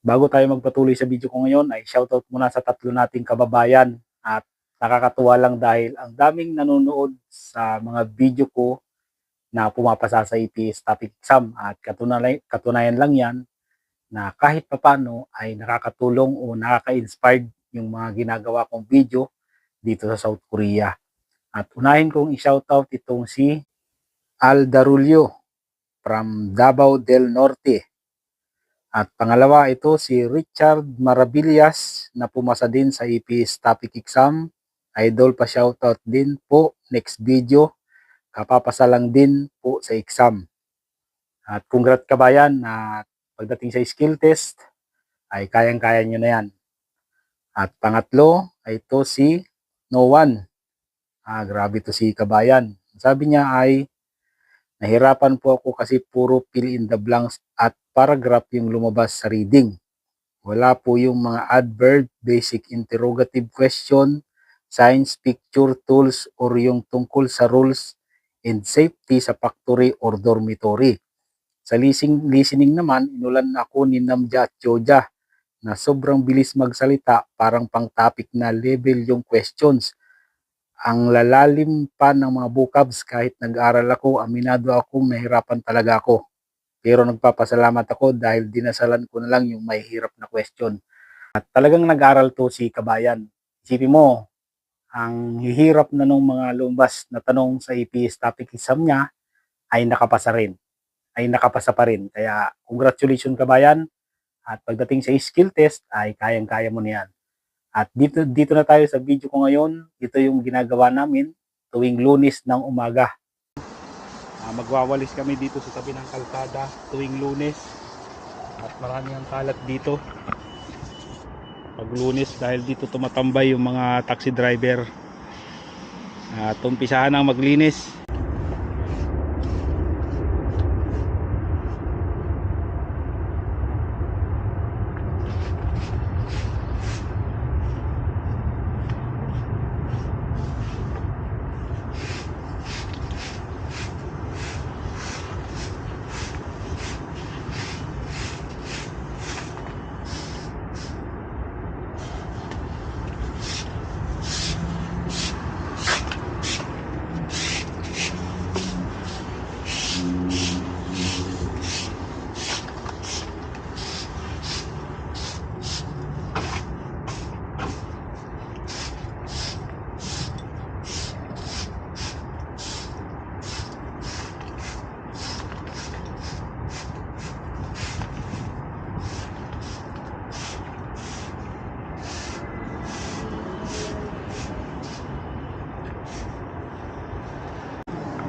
Bago tayo magpatuloy sa video ko ngayon ay shoutout muna sa tatlo nating kababayan at nakakatuwa lang dahil ang daming nanonood sa mga video ko na pumapasa sa EPS topic exam at katunayan lang yan na kahit papano ay nakakatulong o nakaka-inspired yung mga ginagawa kong video dito sa South Korea. At unahin kong i-shoutout itong si Al Darulio from Davao del Norte. At pangalawa ito si Richard Maravillas na pumasa din sa EPS topic exam. Idol pa shoutout din po, next video kapapasa lang din po sa exam. At congrats kabayan na pagdating sa skill test ay kayang-kaya nyo na yan. At pangatlo ay ito si Noan. Grabe to si kabayan. Sabi niya ay nahirapan po ako kasi puro fill in the blanks at paragraph yung lumabas sa reading. Wala po yung mga adverb, basic interrogative question, science, picture, tools, or yung tungkol sa rules and safety sa factory or dormitory. Sa listening naman, inulan ako ni Namja at Joja na sobrang bilis magsalita, parang pang-topic na level yung questions. Ang lalalim pa ng mga vocabs kahit nag-aral ako, aminado akong nahirapan talaga ako. Pero nagpapasalamat ako dahil dinasalan ko na lang yung may hirap na question. At talagang nag-aral to si kabayan. Isipin mo, ang hihirap na nung mga lumabas na tanong sa EPS topic exam niya ay nakapasa rin. Ay nakapasa pa rin. Kaya congratulations kabayan. At pagdating sa skill test ay kayang-kaya mo na yan. At dito na tayo sa video ko ngayon. Ito yung ginagawa namin tuwing Lunes ng umaga. Magwawalis kami dito sa tabi ng kalsada tuwing Lunes. At marami ang kalat dito pag Lunes dahil dito tumatambay yung mga taxi driver. At umpisahan ang maglinis.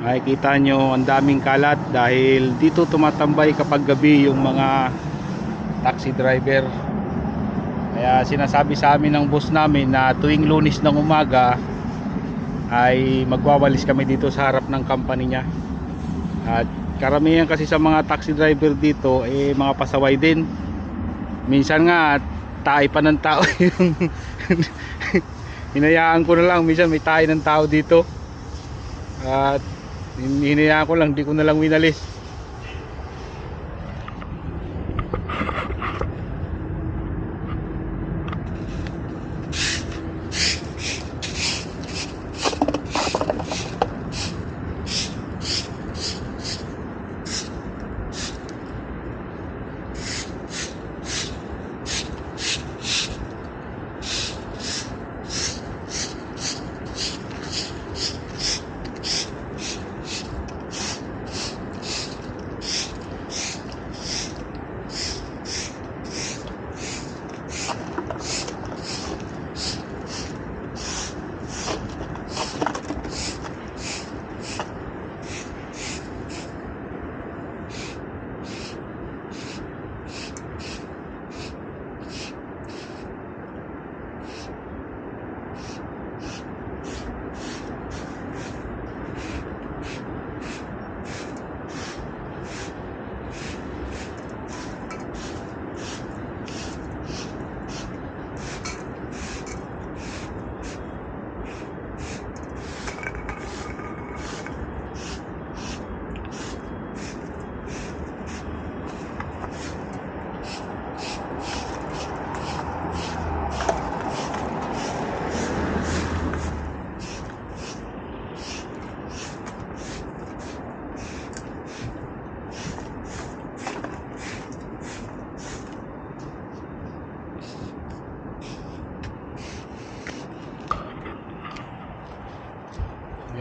Makikita nyo ang daming kalat dahil dito tumatambay kapag gabi yung mga taxi driver. Kaya sinasabi sa amin ng boss namin na tuwing Lunes ng umaga ay magwawalis kami dito sa harap ng company niya. At karamihan kasi sa mga taxi driver dito mga pasaway din. Minsan nga tae pa ng tao yung hinayaan ko na lang, minsan may tae ng tao dito. At hinayaan ko lang, di ko na lang winalis.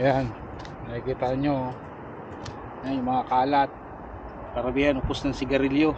Ayan, nakikita nyo. Ayan yung mga kalat. Karamihan upos ng sigarilyo.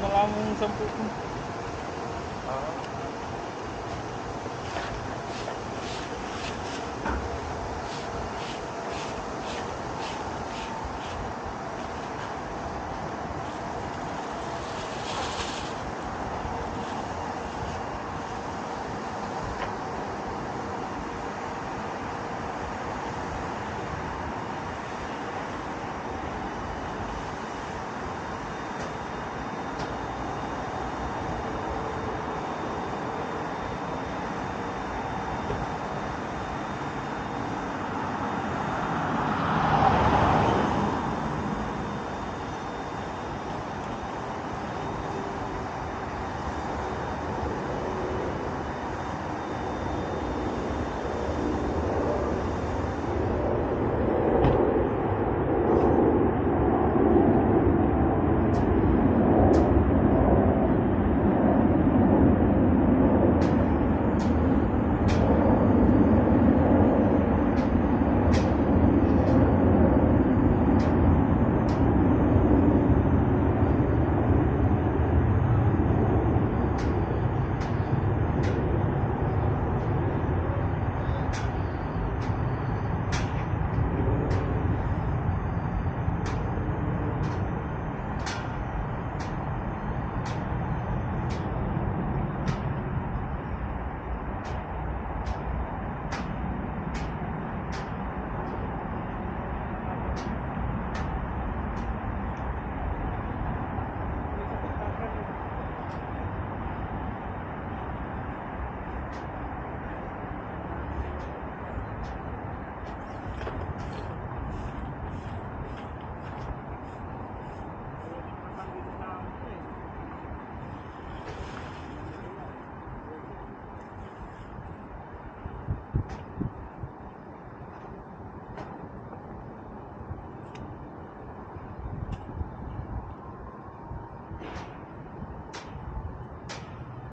Malamang 10.